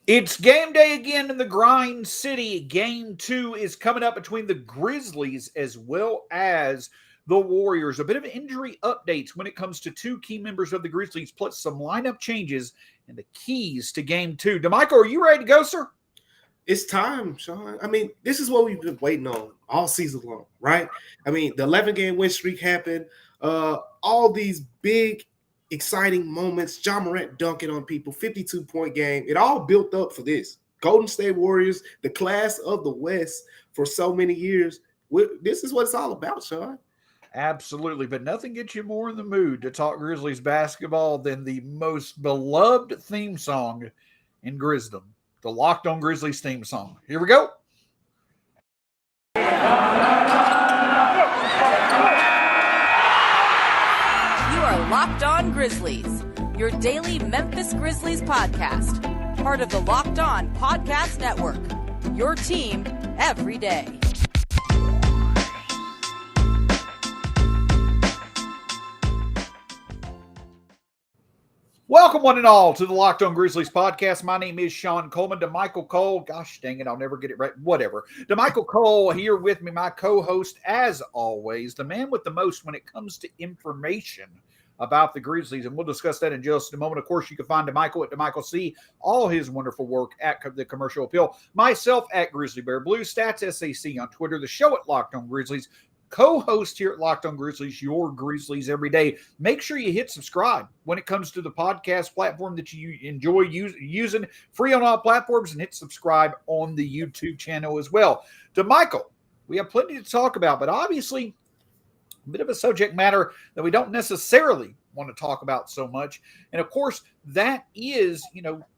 It's game day again in the Grind City. Game 2 is coming up between the Grizzlies as well as the Warriors. A bit of injury updates when it comes to two key members of the Grizzlies, plus some lineup changes and the keys to game 2. Damichael, are you ready to go, sir? It's time, Shawn. I mean, this is what we've been waiting on all season long, right? I mean, the 11-game win streak happened. All these big, exciting moments. John Morant dunking on people, 52-point game. It all built up for this. Golden State Warriors, the class of the West for so many years. This is what it's all about, Shawn. Absolutely, but nothing gets you more in the mood to talk Grizzlies basketball than the most beloved theme song in Grizzdom, the Locked On Grizzlies theme song. Here we go. You are Locked On Grizzlies, your daily Memphis Grizzlies podcast, part of the Locked On Podcast Network, your team every day. Welcome, one and all, to the Locked On Grizzlies podcast. My name is Shawn Coleman. Damichael Cole, gosh dang it, I'll never get it right. Whatever. Damichael Cole here with me, my co-host, as always, the man with the most when it comes to information about the Grizzlies, and we'll discuss that in just a moment. Of course, you can find Damichael at Damichael C, all his wonderful work at the Commercial Appeal, myself at Grizzly Bear Blue, Stats SAC on Twitter, the show at Locked On Grizzlies, co-host here at Locked On Grizzlies, your Grizzlies every day. Make sure you hit subscribe when it comes to the podcast platform that you enjoy using, free on all platforms, and hit subscribe on the YouTube channel as well. Damichael, we have plenty to talk about, but obviously a bit of a subject matter that we don't necessarily want to talk about so much. And of course, that is,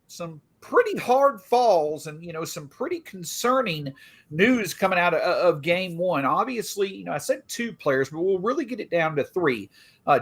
some pretty hard falls and, some pretty concerning news coming out of game 1. Obviously, I said 2 players, but we'll really get it down to 3.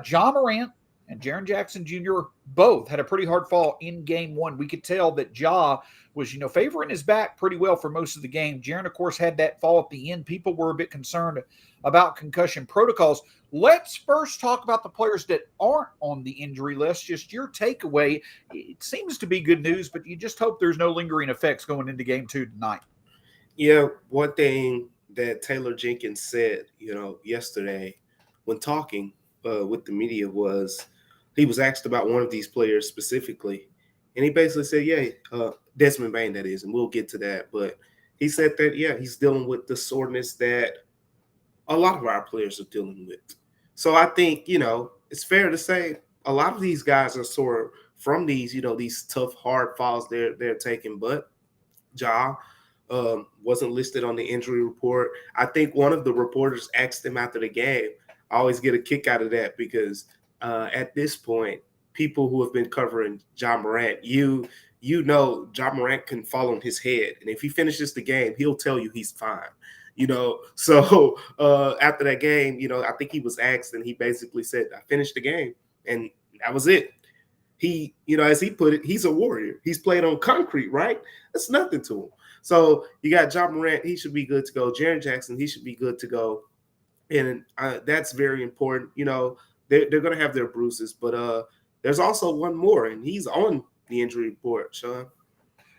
John Morant and Jaren Jackson Jr. both had a pretty hard fall in game 1. We could tell that Ja was, favoring his back pretty well for most of the game. Jaren, of course, had that fall at the end. People were a bit concerned about concussion protocols. Let's first talk about the players that aren't on the injury list. Just your takeaway. It seems to be good news, but you just hope there's no lingering effects going into game 2 tonight. Yeah, one thing that Taylor Jenkins said, yesterday when talking with the media was he was asked about one of these players specifically, and he basically said, Desmond Bane, that is, and we'll get to that. But he said that, he's dealing with the soreness that a lot of our players are dealing with. So I think, it's fair to say a lot of these guys are sore from these, these tough, hard falls they're taking. But Ja wasn't listed on the injury report. I think one of the reporters asked him after the game. I always get a kick out of that because at this point, people who have been covering John Morant, Ja Morant can fall on his head. And if he finishes the game, he'll tell you he's fine. So after that game, I think he was asked and he basically said, I finished the game and that was it. He, as he put it, he's a warrior. He's played on concrete, right? That's nothing to him. So you got John Morant, he should be good to go. Jaren Jackson, he should be good to go. And that's very important. They're going to have their bruises, but there's also one more, and he's on the injury report, Shawn.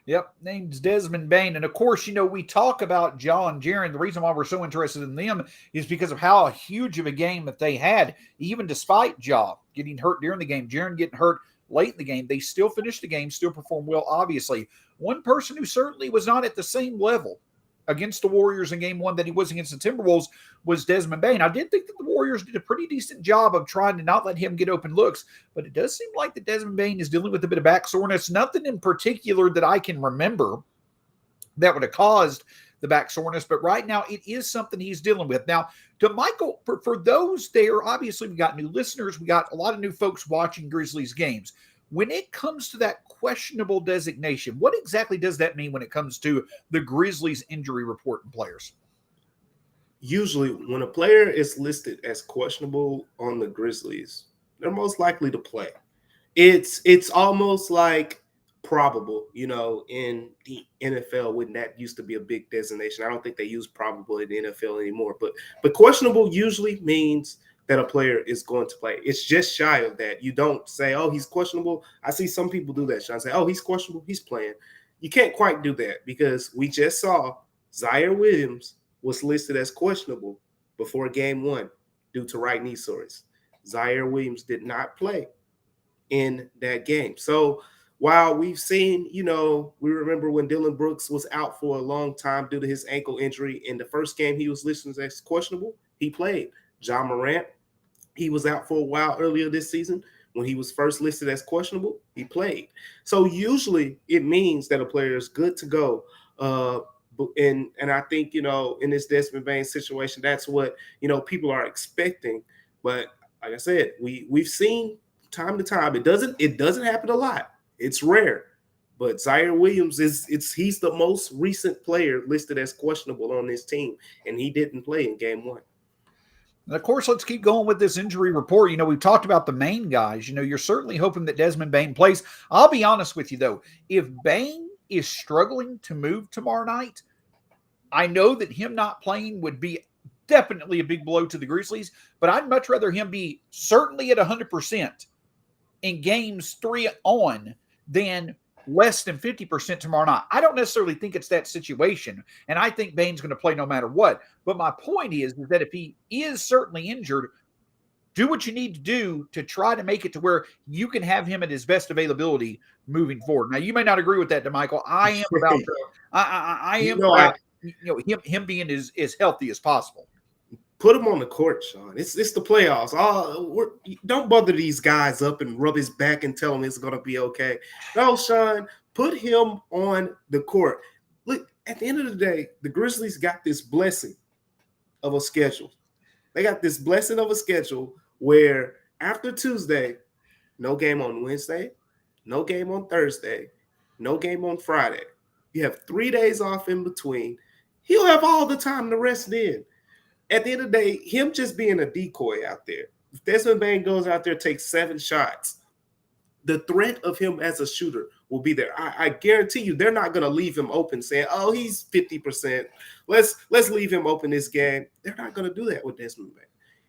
Yep, name's Desmond Bane. And of course, we talk about Ja and Jaren. The reason why we're so interested in them is because of how huge of a game that they had, even despite Ja getting hurt during the game, Jaren getting hurt late in the game. They still finished the game, still performed well, obviously. One person who certainly was not at the same level against the Warriors in game 1 that he was against the Timberwolves was Desmond Bane. I did think that the Warriors did a pretty decent job of trying to not let him get open looks, but it does seem like that Desmond Bane is dealing with a bit of back soreness. Nothing in particular that I can remember that would have caused the back soreness, but right now it is something he's dealing with. Now, to Michael, for those there, obviously we got new listeners, we got a lot of new folks watching Grizzlies games. When it comes to that questionable designation, what exactly does that mean when it comes to the Grizzlies injury report and players? Usually when a player is listed as questionable on the Grizzlies, they're most likely to play. It's almost like probable, in the NFL when that used to be a big designation. I don't think they use probable in the NFL anymore, but questionable usually means that a player is going to play. It's just shy of that. You don't say, oh, he's questionable. I see some people do that, Shawn, say, oh, he's questionable, he's playing. you can't quite do that because we just saw Zaire Williams was listed as questionable before game 1 due to right knee soreness. Zaire Williams did not play in that game. So while we've seen, we remember when Dillon Brooks was out for a long time due to his ankle injury. In the first game, he was listed as questionable. He played. John Morant, he was out for a while earlier this season. When he was first listed as questionable, he played. So usually it means that a player is good to go. And I think, in this Desmond Bane situation, that's what, people are expecting. But like I said, we've seen time to time. It doesn't happen a lot. It's rare. But Zaire Williams he's the most recent player listed as questionable on this team, and he didn't play in game 1. And of course, let's keep going with this injury report. We've talked about the main guys. You're certainly hoping that Desmond Bane plays. I'll be honest with you, though. If Bane is struggling to move tomorrow night, I know that him not playing would be definitely a big blow to the Grizzlies, but I'd much rather him be certainly at 100% in games 3 on than less than 50% tomorrow night. I don't necessarily think it's that situation, and I think Bane's going to play no matter what. But my point is that if he is certainly injured, do what you need to do to try to make it to where you can have him at his best availability moving forward. Now, you may not agree with that, Damichael. I am about him being as healthy as possible. Put him on the court, Shawn. It's the playoffs. Don't bother these guys up and rub his back and tell him it's going to be okay. No, Shawn, put him on the court. Look, at the end of the day, the Grizzlies got this blessing of a schedule. They got this blessing of a schedule where after Tuesday, no game on Wednesday, no game on Thursday, no game on Friday. You have 3 days off in between. He'll have all the time to rest in. At the end of the day, him just being a decoy out there. If Desmond Bane goes out there, takes 7 shots, the threat of him as a shooter will be there. I guarantee you they're not going to leave him open saying, oh, he's 50%. Let's leave him open this game. They're not going to do that with Desmond Bane.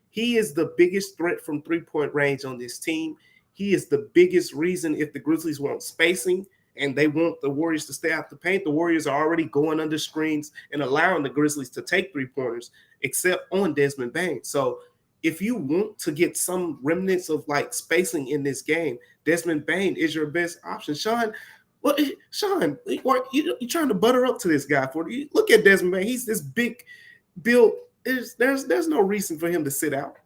He is the biggest threat from three-point range on this team. He is the biggest reason if the Grizzlies want spacing and they want the Warriors to stay out the paint, the Warriors are already going under screens and allowing the Grizzlies to take 3-pointers, except on Desmond Bane. So if you want to get some remnants of spacing in this game, Desmond Bane is your best option. Shawn, you trying to butter up to this guy for you? Look at Desmond Bane. He's this big build. There's no reason for him to sit out.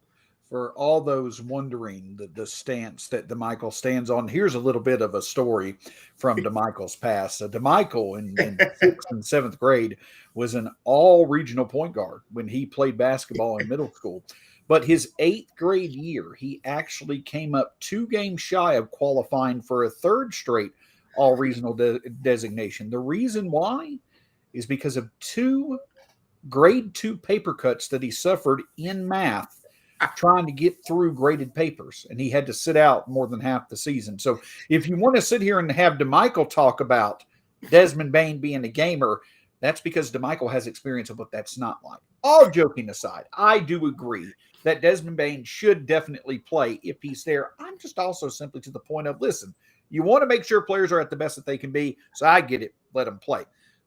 For all those wondering the stance that Damichael stands on, here's a little bit of a story from Damichael's past. Damichael in 6th and 7th grade was an all-regional point guard when he played basketball in middle school. But his 8th grade year, he actually came up 2 games shy of qualifying for a 3rd straight all-regional designation. The reason why is because of 2 grade 2 paper cuts that he suffered in math trying to get through graded papers, and he had to sit out more than half the season. So if you want to sit here and have Damichael talk about Desmond Bane being a gamer, that's because Damichael has experience of what that's not like. All joking aside, I do agree that Desmond Bane should definitely play if he's there. I'm just also simply to the point of, listen, you want to make sure players are at the best that they can be, so I get it, let them play.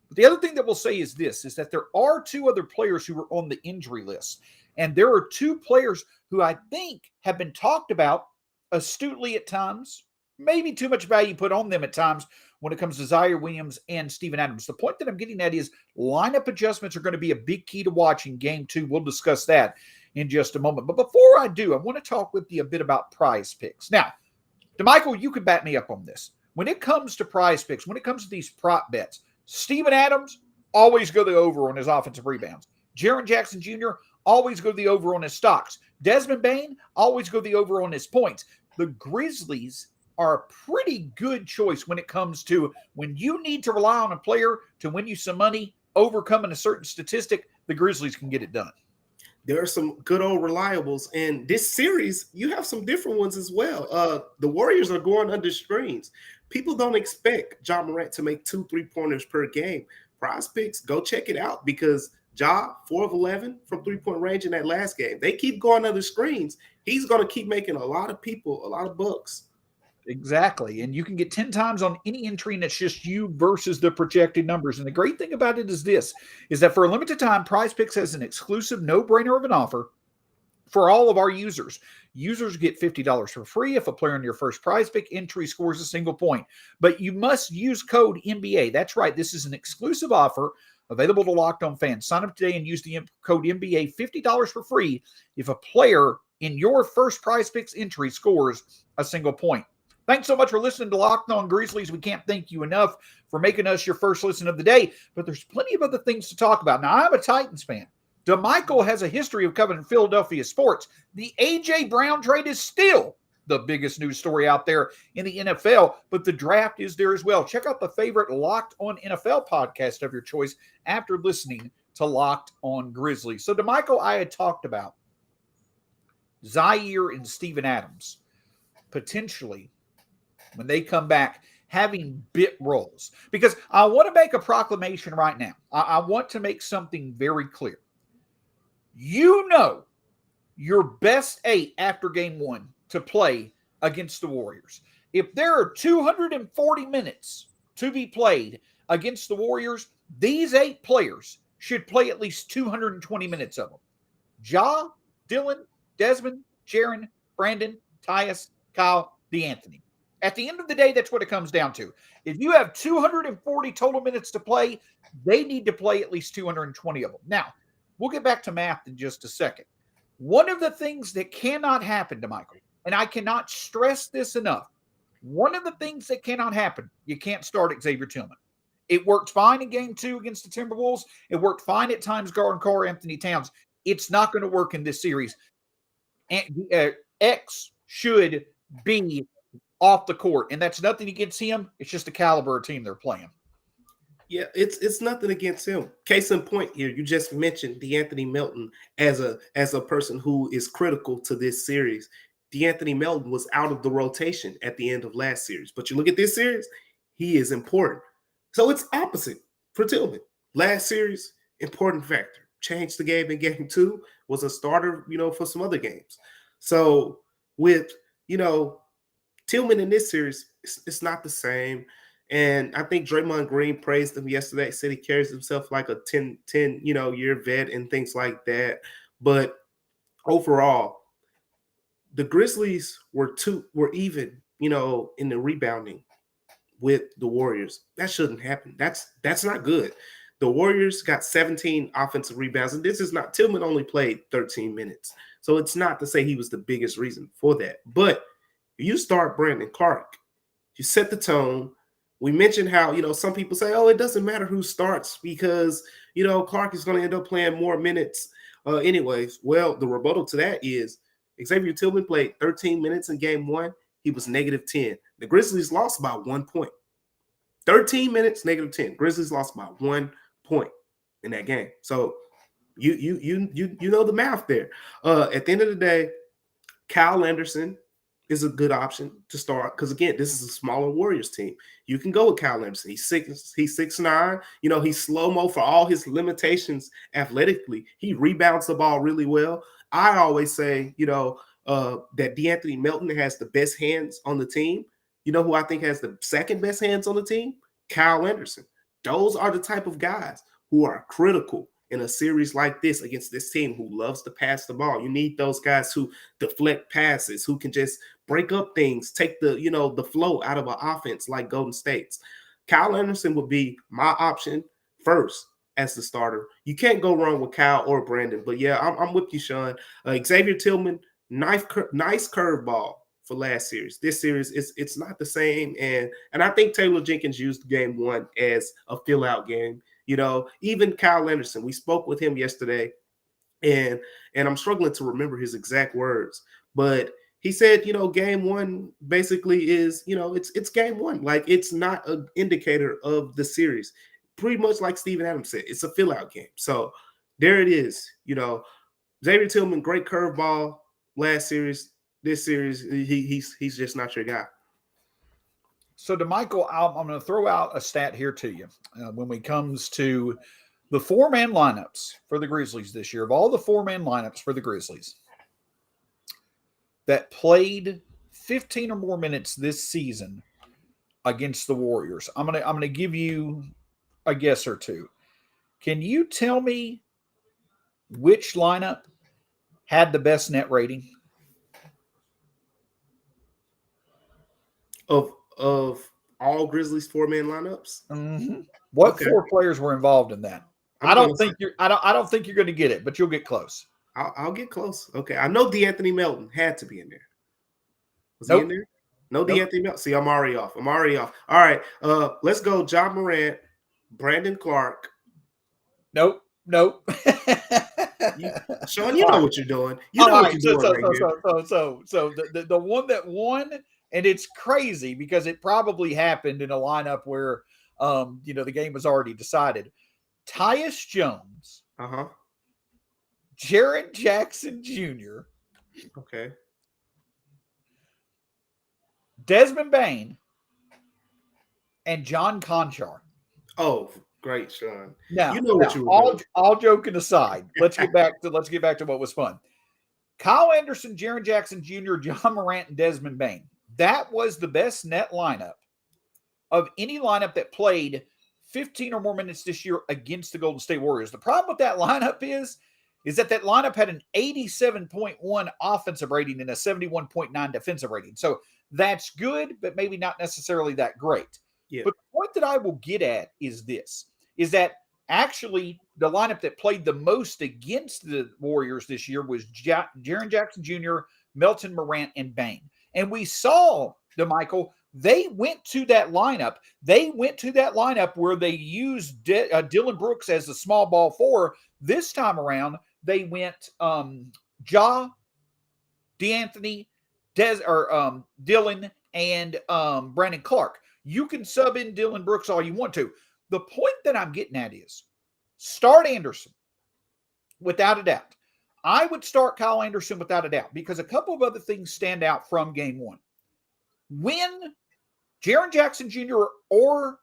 But the other thing that we'll say is this, is that there are 2 other players who are on the injury list. And there are 2 players who I think have been talked about astutely at times, maybe too much value put on them at times when it comes to Zaire Williams and Steven Adams. The point that I'm getting at is lineup adjustments are going to be a big key to watching game 2. We'll discuss that in just a moment. But before I do, I want to talk with you a bit about prize picks. Now, Damichael, you can back me up on this. When it comes to prize picks, when it comes to these prop bets, Steven Adams, always go the over on his offensive rebounds. Jaren Jackson Jr., always go the over on his stocks. Desmond Bane, always go the over on his points. The Grizzlies are a pretty good choice when it comes to when you need to rely on a player to win you some money, overcoming a certain statistic, the Grizzlies can get it done. There are some good old reliables. And this series, you have some different ones as well. The Warriors are going under screens. People don't expect John Morant to make 2 3-pointers per game. Prize picks, go check it out because Ja, 4 of 11 from 3-point range in that last game. They keep going under screens. He's going to keep making a lot of people, a lot of bucks. Exactly. And you can get 10 times on any entry, and it's just you versus the projected numbers. And the great thing about it is that for a limited time, Prize Picks has an exclusive no-brainer of an offer for all of our users. Users get $50 for free if a player on your first Prize Pick entry scores a single point. But you must use code NBA. That's right. This is an exclusive offer available to Locked On fans. Sign up today and use the code NBA, $50 for free if a player in your first Prize Picks entry scores a single point. Thanks so much for listening to Locked On Grizzlies. We can't thank you enough for making us your first listen of the day, but there's plenty of other things to talk about. Now, I'm a Titans fan. Damichael has a history of covering Philadelphia sports. The A.J. Brown trade is still the biggest news story out there in the NFL, but the draft is there as well. Check out the favorite Locked On NFL podcast of your choice after listening to Locked On Grizzlies. So, Damichael, I had talked about Zaire and Steven Adams potentially, when they come back, having bit roles. Because I want to make a proclamation right now. I want to make something very clear. You know your best 8 after game 1 to play against the Warriors. If there are 240 minutes to be played against the Warriors, these 8 players should play at least 220 minutes of them. Ja, Dillon, Desmond, Jaren, Brandon, Tyus, Kyle, DeAnthony. At the end of the day, that's what it comes down to. If you have 240 total minutes to play, they need to play at least 220 of them. Now, we'll get back to math in just a second. One of the things that cannot happen to Michael, and I cannot stress this enough, one of the things that cannot happen, you can't start Xavier Tillman. It worked fine in game 2 against the Timberwolves. It worked fine at times guarding Karl Anthony Towns. It's not going to work in this series. And X should be off the court, and that's nothing against him. It's just the caliber of team they're playing. Yeah, it's nothing against him. Case in point here, you just mentioned DeAnthony Melton as a person who is critical to this series. DeAnthony Melton was out of the rotation at the end of last series, but you look at this series, he is important. So it's opposite for Tillman. Last series, important factor. Changed the game in game 2, was a starter, for some other games. So with, Tillman in this series, it's not the same. And I think Draymond Green praised him yesterday, said he carries himself like a 10 year vet and things like that. But overall, the Grizzlies were even, in the rebounding with the Warriors. That shouldn't happen. That's not good. The Warriors got 17 offensive rebounds, and this is not, Tillman only played 13 minutes. So it's not to say he was the biggest reason for that. But you start Brandon Clarke, you set the tone. We mentioned how, some people say, it doesn't matter who starts because, Clarke is going to end up playing more minutes anyways. Well, the rebuttal to that is Xavier Tillman played 13 minutes in game 1. He was -10. The Grizzlies lost by 1 point. 13 minutes, -10. Grizzlies lost by 1 point in that game. So you know the math there. At the end of the day, Kyle Anderson is a good option to start because, again, this is a smaller Warriors team. You can go with Kyle Anderson. He's 6'9". He's slow-mo for all his limitations athletically. He rebounds the ball really well. I always say, that DeAnthony Melton has the best hands on the team. You know who I think has the second best hands on the team? Kyle Anderson. Those are the type of guys who are critical in a series like this against this team who loves to pass the ball. You need those guys who deflect passes, who can just break up things, take the flow out of an offense like Golden State's. Kyle Anderson would be my option first as the starter. You can't go wrong with Kyle or Brandon. But yeah, I'm with you, Shawn. Xavier Tillman, nice curveball for last series. This series, it's not the same. And I think Taylor Jenkins used game 1 as a fill-out game. Even Kyle Anderson, we spoke with him yesterday, and I'm struggling to remember his exact words, but he said, game 1 basically is, it's game 1. Like, it's not an indicator of the series. Pretty much like Steven Adams said, it's a fill-out game. So there it is. Xavier Tillman, great curveball last series. This series, he's just not your guy. So, Damichael, I'm going to throw out a stat here to you when it comes to the 4-man lineups for the Grizzlies this year. Of all the 4-man lineups for the Grizzlies that played 15 or more minutes this season against the Warriors, I'm gonna give you a guess or two. Can you tell me which lineup had the best net rating? Of all Grizzlies 4-man lineups? Mm-hmm. What Okay. 4 players were involved in that? I don't think you're going to get it, but you'll get close. I'll get close. Okay. I know DeAnthony Melton had to be in there. Was Nope. he in there? No, Nope. DeAnthony Melton. See, I'm already off. All right. Let's go. John Morant, Brandon Clarke. Nope. Shawn, you know what you're doing. You know what you're doing. So the one that won, and it's crazy because it probably happened in a lineup where the game was already decided. Tyus Jones, Jaren Jackson Jr., okay, Desmond Bane, and John Conchar. Oh, great, Shawn. Now, you know what you were doing. All joking aside, let's get back to what was fun. Kyle Anderson, Jaren Jackson Jr., John Morant, and Desmond Bane. That was the best net lineup of any lineup that played 15 or more minutes this year against the Golden State Warriors. The problem with that lineup is that lineup had an 87.1 offensive rating and a 71.9 defensive rating. So that's good, but maybe not necessarily that great. Yeah. But the point that I will get at is this, is that actually the lineup that played the most against the Warriors this year was Jaren Jackson Jr., Melton, Morant, and Bane. And we saw, Damichael, they went to that lineup. They went to that lineup where they used Dillon Brooks as the small ball 4. This time around, they went Ja, DeAnthony, Dillon, and Brandon Clarke. You can sub in Dillon Brooks all you want to. The point that I'm getting at is start Anderson without a doubt. I would start Kyle Anderson without a doubt because a couple of other things stand out from game 1. When Jaren Jackson Jr. or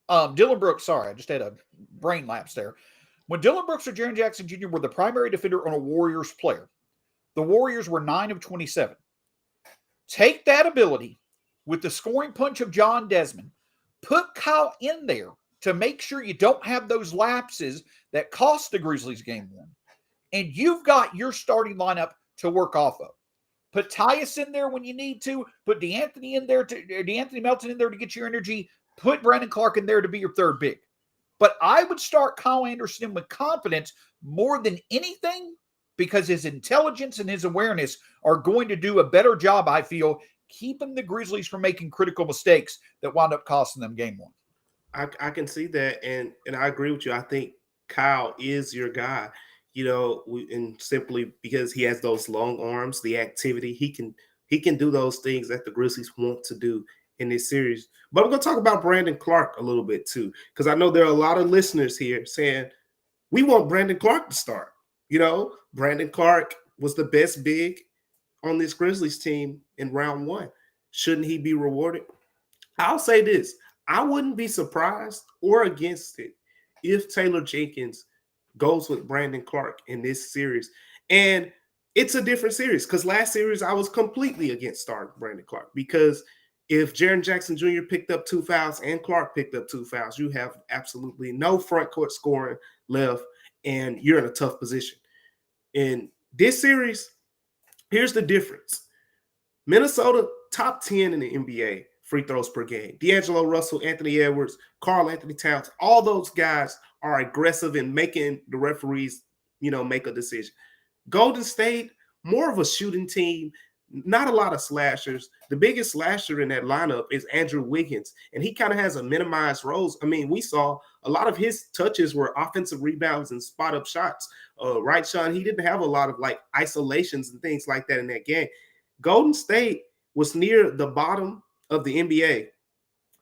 Dillon Brooks, sorry, I just had a brain lapse there. When Dillon Brooks or Jaren Jackson Jr. were the primary defender on a Warriors player, the Warriors were 9 of 27. Take that ability with the scoring punch of John Desmond, put Kyle in there to make sure you don't have those lapses that cost the Grizzlies game 1. And you've got your starting lineup to work off of. Put Tyus in there when you need to. Put DeAnthony Melton in there to get your energy. Put Brandon Clarke in there to be your third big. But I would start Kyle Anderson with confidence more than anything because his intelligence and his awareness are going to do a better job, I feel, keeping the Grizzlies from making critical mistakes that wound up costing them game 1. I can see that, and I agree with you. I think Kyle is your guy, and simply because he has those long arms, the activity, he can do those things that the Grizzlies want to do in this series. But I'm going to talk about Brandon Clarke a little bit too, because I know there are a lot of listeners here saying we want Brandon Clarke to start. Brandon Clarke was the best big on this Grizzlies team in round 1. Shouldn't he be rewarded? I'll say this. I wouldn't be surprised or against it if Taylor Jenkins goes with Brandon Clarke in this series. And it's a different series because last series I was completely against starting Brandon Clarke because if Jaren Jackson Jr. picked up 2 fouls and Clarke picked up 2 fouls, you have absolutely no front court scoring left and you're in a tough position. In this series, here's the difference. Minnesota, top 10 in the NBA free throws per game. D'Angelo Russell, Anthony Edwards, Karl Anthony Towns, all those guys are aggressive in making the referees, make a decision. Golden State, more of a shooting team, not a lot of slashers. The biggest slasher in that lineup is Andrew Wiggins, and he kind of has a minimized roles. I mean, we saw a lot of his touches were offensive rebounds and spot-up shots. Right, Shawn? He didn't have a lot of, isolations and things like that in that game. Golden State was near the bottom of the NBA.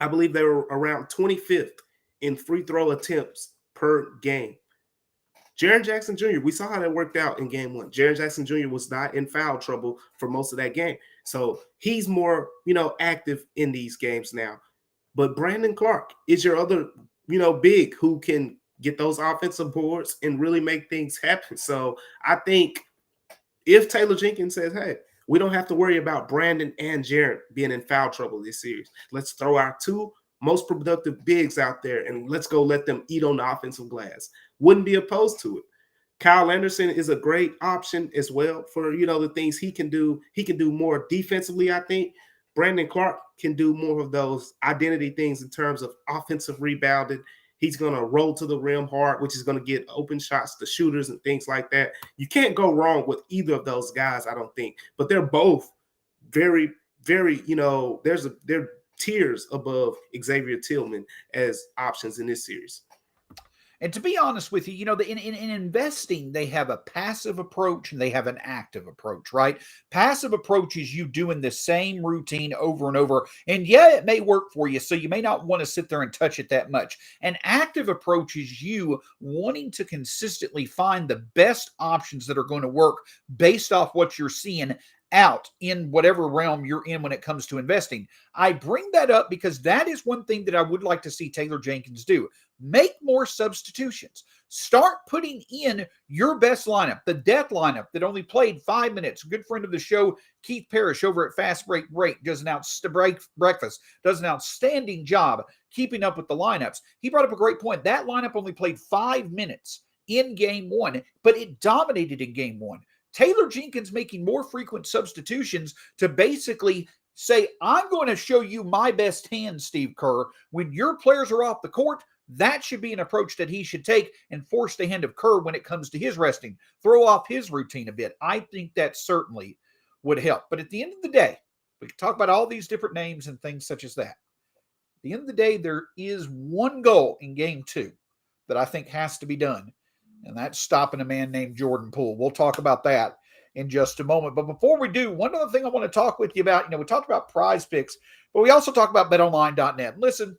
I believe they were around 25th in free throw attempts per game. Jaren Jackson Jr., we saw how that worked out in game 1. Jaren Jackson Jr. was not in foul trouble for most of that game. So he's more, active in these games now. But Brandon Clarke is your other, big who can get those offensive boards and really make things happen. So I think if Taylor Jenkins says, hey, We don't have to worry about Brandon and Jaren being in foul trouble this series. Let's throw our two most productive bigs out there and let's go let them eat on the offensive glass. Wouldn't be opposed to it. Kyle Anderson is a great option as well for, the things he can do. He can do more defensively, I think. Brandon Clarke can do more of those identity things in terms of offensive rebounding. He's going to roll to the rim hard, which is going to get open shots to shooters and things like that. You can't go wrong with either of those guys, I don't think. But they're both very, very, they're tiers above Xavier Tillman as options in this series. And to be honest with you, in investing, they have a passive approach and they have an active approach, right? Passive approach is you doing the same routine over and over. And yeah, it may work for you, so you may not want to sit there and touch it that much. An active approach is you wanting to consistently find the best options that are going to work based off what you're seeing out in whatever realm you're in when it comes to investing. I bring that up because that is one thing that I would like to see Taylor Jenkins do. Make more substitutions. Start putting in your best lineup, the death lineup that only played 5 minutes. A good friend of the show, Keith Parrish over at Fast Break does an outstanding job keeping up with the lineups. He brought up a great point. That lineup only played 5 minutes in game one, but it dominated in game one. Taylor Jenkins making more frequent substitutions to basically say, I'm going to show you my best hand, Steve Kerr. When your players are off the court, that should be an approach that he should take and force the hand of Kerr when it comes to his resting. Throw off his routine a bit. I think that certainly would help. But at the end of the day, we can talk about all these different names and things such as that. At the end of the day, there is one goal in game two that I think has to be done. And that's stopping a man named Jordan Poole. We'll talk about that in just a moment. But before we do, one other thing I want to talk with you about, we talked about Prize Picks, but we also talked about betonline.net. Listen,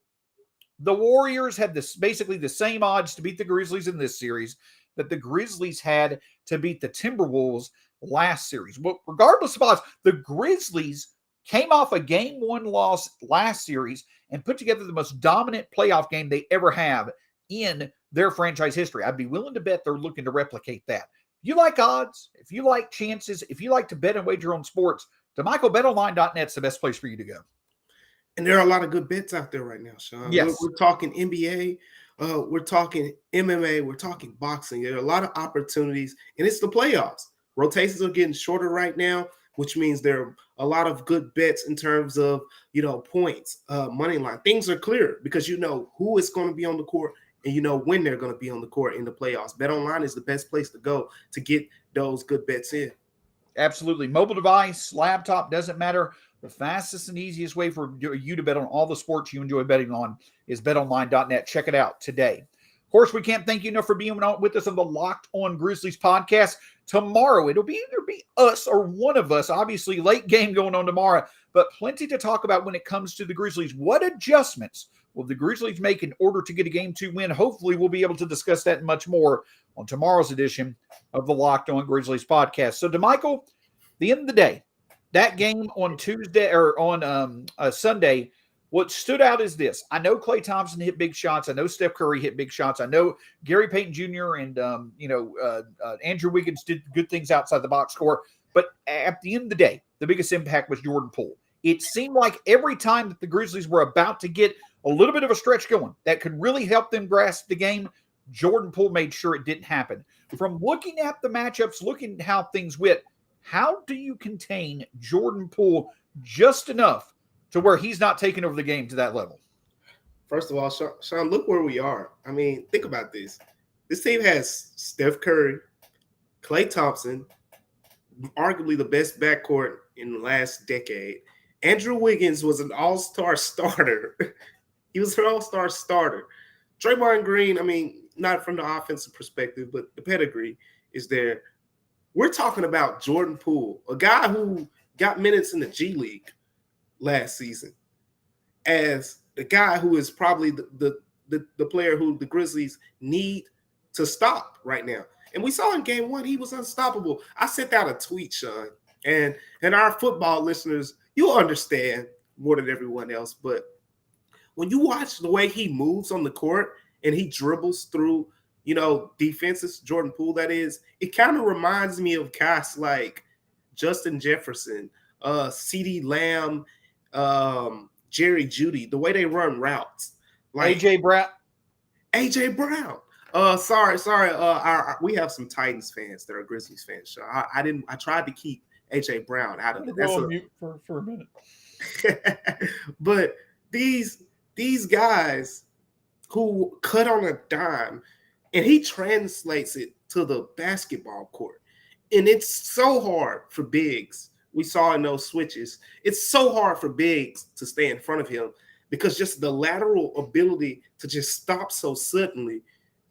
the Warriors had basically the same odds to beat the Grizzlies in this series that the Grizzlies had to beat the Timberwolves last series. Well, regardless of odds, the Grizzlies came off a game one loss last series and put together the most dominant playoff game they ever have in their franchise history. I'd be willing to bet they're looking to replicate that. If you like odds, if you like chances, if you like to bet and wager on sports, Damichael, betonline.net is the best place for you to go. And there are a lot of good bets out there right now, Shawn. Yes. We're talking NBA, we're talking MMA, we're talking boxing. There are a lot of opportunities, and it's the playoffs. Rotations are getting shorter right now, which means there are a lot of good bets in terms of, points, money line. Things are clear because you know who is going to be on the court and you know when they're going to be on the court in the playoffs. BetOnline is the best place to go to get those good bets in. Absolutely. Mobile device, laptop, doesn't matter. The fastest and easiest way for you to bet on all the sports you enjoy betting on is betonline.net. Check it out today. Of course, we can't thank you enough for being with us on the Locked On Grizzlies podcast. Tomorrow, it'll be either be us or one of us. Obviously, late game going on tomorrow, but plenty to talk about when it comes to the Grizzlies. What adjustments will the Grizzlies make in order to get a game two win? Hopefully, we'll be able to discuss that and much more on tomorrow's edition of the Locked On Grizzlies podcast. So, Damichael, the end of the day, that game on Tuesday or on Sunday, what stood out is this. I know Klay Thompson hit big shots. I know Steph Curry hit big shots. I know Gary Payton Jr. and Andrew Wiggins did good things outside the box score. But at the end of the day, the biggest impact was Jordan Poole. It seemed like every time that the Grizzlies were about to get a little bit of a stretch going that could really help them grasp the game, Jordan Poole made sure it didn't happen. From looking at the matchups, looking at how things went, how do you contain Jordan Poole just enough to where he's not taking over the game to that level? First of all, Shawn, look where we are. I mean, think about this. This team has Steph Curry, Klay Thompson, arguably the best backcourt in the last decade. Andrew Wiggins was an all-star starter. He was an all-star starter. Draymond Green, I mean, not from the offensive perspective, but the pedigree is there. We're talking about Jordan Poole, a guy who got minutes in the G League last season, as the guy who is probably the player who the Grizzlies need to stop right now. And we saw in game one, he was unstoppable. I sent out a tweet, Shawn, and our football listeners, you'll understand more than everyone else. But when you watch the way he moves on the court and he dribbles through, defenses, Jordan Poole, that is, it kind of reminds me of guys like Justin Jefferson, CeeDee Lamb, Jerry Jeudy, the way they run routes. Like AJ Brown. Sorry. We have some Titans fans that are Grizzlies fans. So I tried to keep AJ Brown out of it. Go on mute for a minute. But these guys who cut on a dime, and he translates it to the basketball court. And it's so hard for bigs. We saw in those switches. It's so hard for bigs to stay in front of him because just the lateral ability to just stop so suddenly,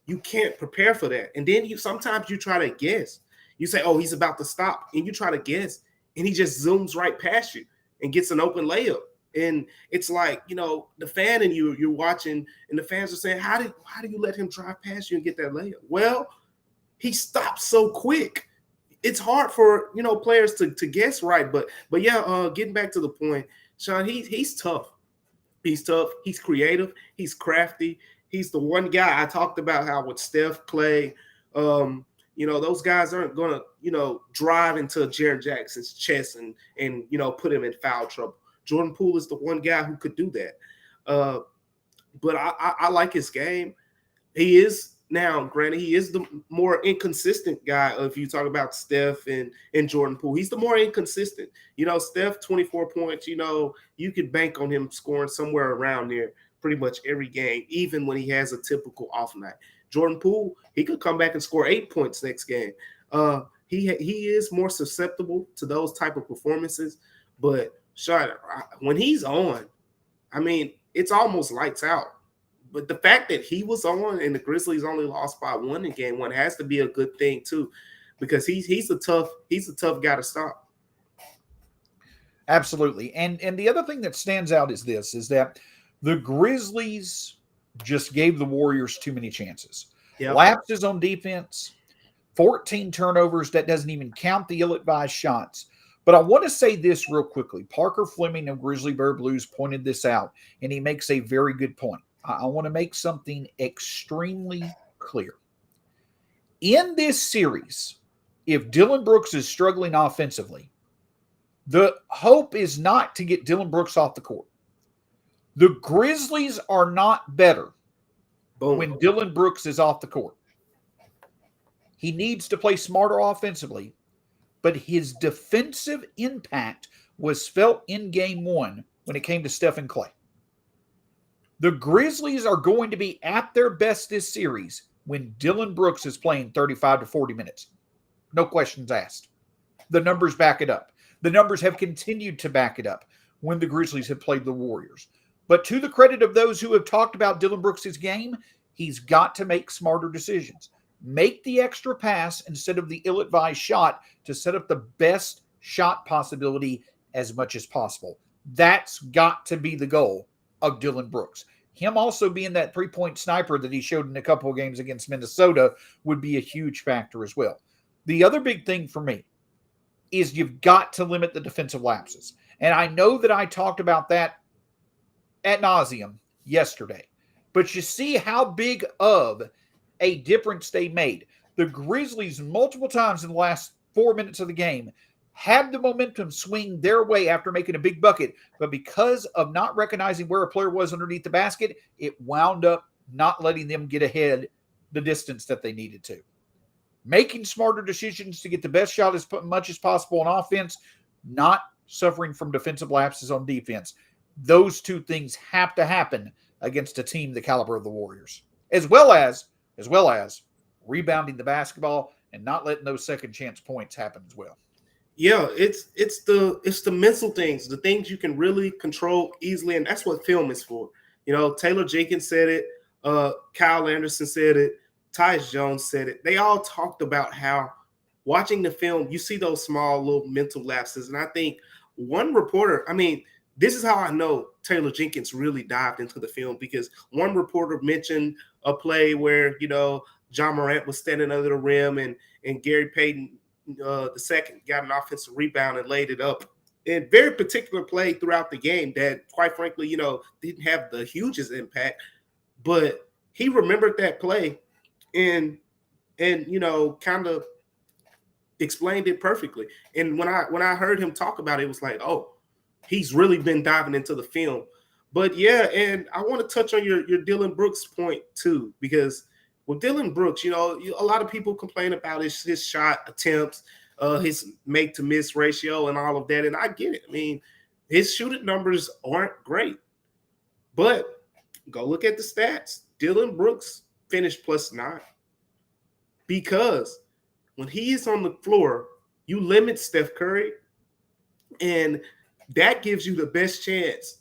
you can't prepare for that. And then sometimes you try to guess. You say, oh, he's about to stop. And you try to guess. And he just zooms right past you and gets an open layup. And it's like, you know, the fan and you're watching, and the fans are saying, how do you let him drive past you and get that layup? Well, he stops so quick. It's hard for, you know, players to guess right. But yeah, getting back to the point, Shawn, he's tough. He's tough. He's creative. He's crafty. He's the one guy I talked about how with Steph, Clay, you know, those guys aren't going to, you know, drive into Jaren Jackson's chest and, you know, put him in foul trouble. Jordan Poole is the one guy who could do that. But I like his game. He is now, granted, he is the more inconsistent guy. If you talk about Steph and Jordan Poole, he's the more inconsistent. You know, Steph, 24 points, you know, you could bank on him scoring somewhere around there pretty much every game, even when he has a typical off night. Jordan Poole, he could come back and score 8 points next game. He is more susceptible to those type of performances. But Shawn, when he's on, I mean, it's almost lights out. But the fact that he was on and the Grizzlies only lost by 1 in game 1 has to be a good thing too, because he's a tough guy to stop. Absolutely. And the other thing that stands out is that the Grizzlies just gave the Warriors too many chances. Yep. Lapses on defense, 14 turnovers. That doesn't even count the ill-advised shots. But I want to say this real quickly. Parker Fleming of Grizzly Bear Blues pointed this out, and he makes a very good point. I want to make something extremely clear. In this series, if Dillon Brooks is struggling offensively, the hope is not to get Dillon Brooks off the court. The Grizzlies are not better when Dillon Brooks is off the court. He needs to play smarter offensively, but his defensive impact was felt in game 1 when it came to Steph and Clay. The Grizzlies are going to be at their best this series when Dillon Brooks is playing 35 to 40 minutes. No questions asked. The numbers back it up. The numbers have continued to back it up when the Grizzlies have played the Warriors. But to the credit of those who have talked about Dillon Brooks' game, he's got to make smarter decisions. Make the extra pass instead of the ill-advised shot to set up the best shot possibility as much as possible. That's got to be the goal of Dillon Brooks. Him also being that three-point sniper that he showed in a couple of games against Minnesota would be a huge factor as well. The other big thing for me is you've got to limit the defensive lapses. And I know that I talked about that ad nauseum yesterday, but you see how big of a difference they made. The Grizzlies multiple times in the last 4 minutes of the game had the momentum swing their way after making a big bucket, but because of not recognizing where a player was underneath the basket, it wound up not letting them get ahead the distance that they needed to. Making smarter decisions to get the best shot as much as possible on offense, not suffering from defensive lapses on defense. Those two things have to happen against a team the caliber of the Warriors, as well as rebounding the basketball and not letting those second chance points happen as well. Yeah, it's the mental things, the things you can really control easily, and that's what film is for. You know, Taylor Jenkins said it, Kyle Anderson said it, Tyus Jones said it. They all talked about how watching the film, you see those small little mental lapses. And I think one reporter, I mean, this is how I know Taylor Jenkins really dived into the film, because one reporter mentioned a play where, you know, John Morant was standing under the rim and Gary Payton the second got an offensive rebound and laid it up. And very particular play throughout the game that, quite frankly, you know, didn't have the hugest impact, but he remembered that play and you know, kind of explained it perfectly. And when I heard him talk about it, it was like, oh, he's really been diving into the film. But yeah, and I want to touch on your Dillon Brooks point too, because with Dillon Brooks, a lot of people complain about his shot attempts, his make to miss ratio and all of that. And I get it. I mean, his shooting numbers aren't great, but go look at the stats. Dillon Brooks finished +9 because when he is on the floor, you limit Steph Curry, and that gives you the best chance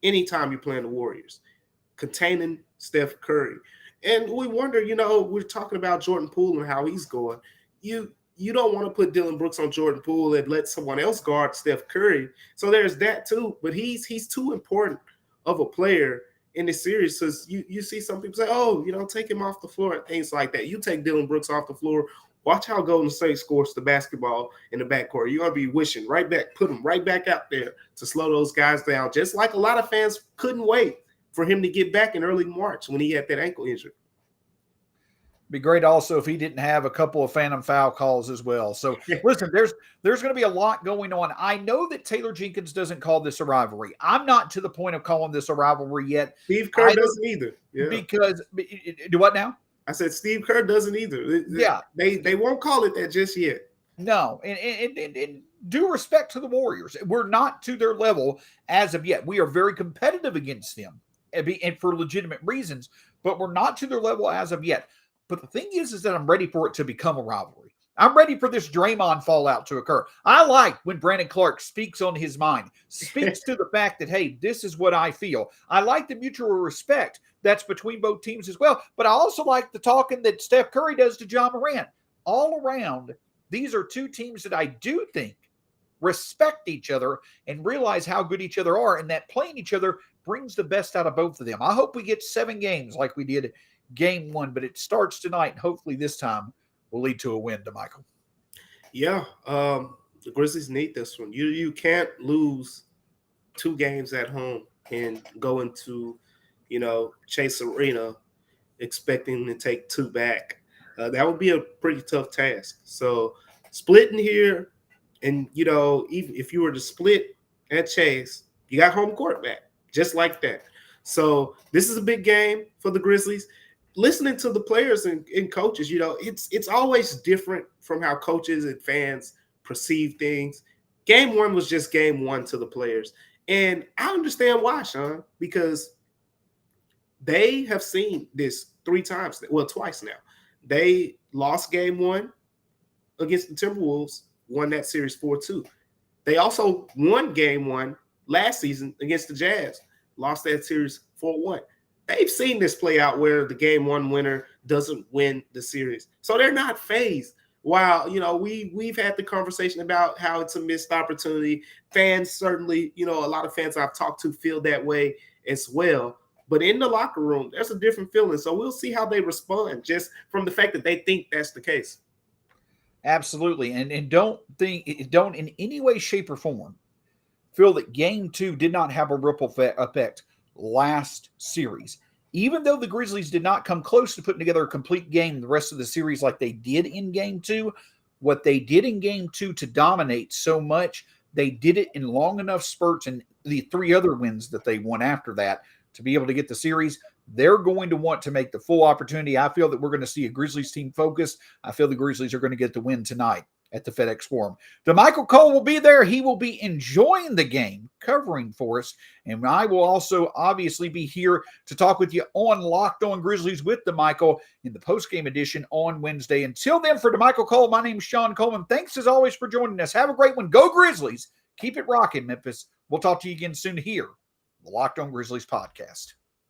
anytime you're playing the Warriors, containing Steph Curry. And we wonder, we're talking about Jordan Poole and how he's going. You don't want to put Dillon Brooks on Jordan Poole and let someone else guard Steph Curry. So there's that too. But he's too important of a player in this series, because you see some people say, oh, take him off the floor and things like that. You take Dillon Brooks off the floor, watch how Golden State scores the basketball in the backcourt. You're going to be wishing right back, put him right back out there to slow those guys down, just like a lot of fans couldn't wait for him to get back in early March when he had that ankle injury. Be great also if he didn't have a couple of phantom foul calls as well. So listen, there's going to be a lot going on. I know that Taylor Jenkins doesn't call this a rivalry. I'm not to the point of calling this a rivalry yet. Steve Kerr doesn't either. Yeah. Because do what now? I said Steve Kerr doesn't either. Yeah. They won't call it that just yet. No. And due respect to the Warriors, we're not to their level as of yet. We are very competitive against them and for legitimate reasons, but we're not to their level as of yet. But the thing is that I'm ready for it to become a rivalry. I'm ready for this Draymond fallout to occur. I like when Brandon Clarke speaks on his mind, speaks to the fact that, hey, this is what I feel. I like the mutual respect that's between both teams as well. But I also like the talking that Steph Curry does to John Morant. All around, these are two teams that I do think respect each other and realize how good each other are, and that playing each other brings the best out of both of them. I hope we get 7 games like we did Game 1, but it starts tonight, and hopefully this time will lead to a win, Damichael. Yeah, the Grizzlies need this one. You can't lose 2 games at home and go into, Chase Arena expecting to take 2 back. That would be a pretty tough task. So splitting here, and even if you were to split at Chase, you got home court back just like that. So this is a big game for the Grizzlies. Listening to the players and coaches, it's always different from how coaches and fans perceive things. Game 1 was just game 1 to the players. And I understand why, Shawn, because they have seen this 3 times, twice now. They lost game 1 against the Timberwolves, won that series 4-2. They also won game 1 last season against the Jazz, lost that series 4-1. They've seen this play out where the game 1 winner doesn't win the series. So they're not phased. While, we've had the conversation about how it's a missed opportunity. Fans certainly, a lot of fans I've talked to feel that way as well. But in the locker room, there's a different feeling. So we'll see how they respond just from the fact that they think that's the case. Absolutely. And don't in any way, shape, or form feel that game 2 did not have a ripple effect last series. Even though the Grizzlies did not come close to putting together a complete game the rest of the series like they did in game 2, what they did in game 2 to dominate so much, they did it in long enough spurts, and the 3 other wins that they won after that to be able to get the series. They're going to want to make the full opportunity. I feel that we're going to see a Grizzlies team focused. I feel the Grizzlies are going to get the win tonight at the FedEx Forum. Damichael Cole will be there. He will be enjoying the game, covering for us. And I will also obviously be here to talk with you on Locked On Grizzlies with Damichael in the post-game edition on Wednesday. Until then, for Damichael Cole, my name is Shawn Coleman. Thanks as always for joining us. Have a great one. Go Grizzlies. Keep it rocking, Memphis. We'll talk to you again soon here, the Locked On Grizzlies podcast.